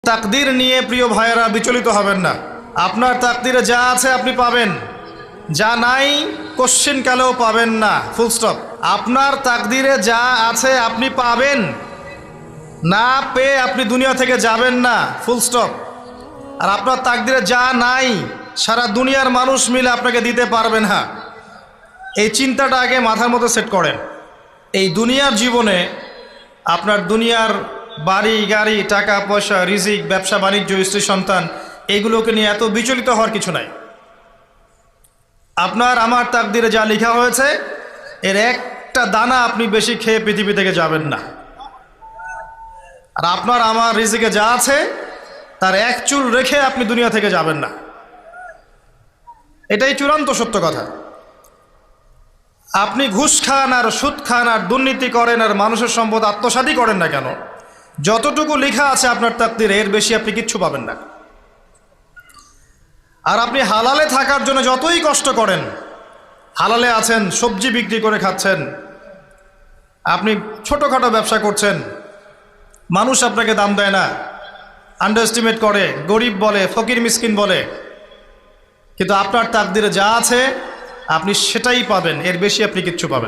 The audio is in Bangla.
তাকদীর নিয়ে প্রিয় ভাইয়েরা বিচলিত হবেন না। আপনার তাকদীরে যা আছে আপনি পাবেন, যা নাই কোশ্চিনকালেও পাবেন না, ফুল স্টপ। আপনার তাকদীরে যা আছে আপনি পাবেন, না পেয়ে আপনি দুনিয়া থেকে যাবেন না, ফুল স্টপ। আর আপনার তাকদীরে যা নাই সারা দুনিয়ার মানুষ মিলে আপনাকে দিতে পারবেন না। এই চিন্তাটা আগে মাথার মধ্যে সেট করেন। এই দুনিয়ার জীবনে আপনার দুনিয়ার বাড়ি গাড়ি, টাকা পয়সা, রিজিক, ব্যবসা বাণিজ্য, স্ত্রী সন্তান, এইগুলোকে নিয়ে এত বিচলিত হওয়ার কিছু নাই। আপনার আমার তাকদীরে যা লেখা হয়েছে এর একটা দানা আপনি বেশি খেয়ে পৃথিবী থেকে যাবেন না। আর আপনার আমার রিজিকে যা আছে তার এক চুল রেখে আপনি দুনিয়া থেকে যাবেন না। এটাই চূড়ান্ত সত্য কথা। আপনি ঘুষ খান আর সুদ খান আর দুর্নীতি করেন আর মানুষের সম্পদ আত্মসাৎই করেন না কেন, যতটুকু লেখা আছে আপনার তাকদীরে এর বেশি আপনি কিচ্ছু পাবেন না। আর আপনি হালালে থাকার জন্য যতই কষ্ট করেন, হালালে আছেন, সবজি বিক্রি করে খাচ্ছেন, আপনি ছোটোখাটো ব্যবসা করছেন, মানুষ আপনাকে দাম দেয় না, আন্ডার এস্টিমেট করে, গরিব বলে, ফকির মিসকিন বলে, কিন্তু আপনার তাকদীরে যা আছে আপনি সেটাই পাবেন, এর বেশি আপনি কিচ্ছু পাবেন।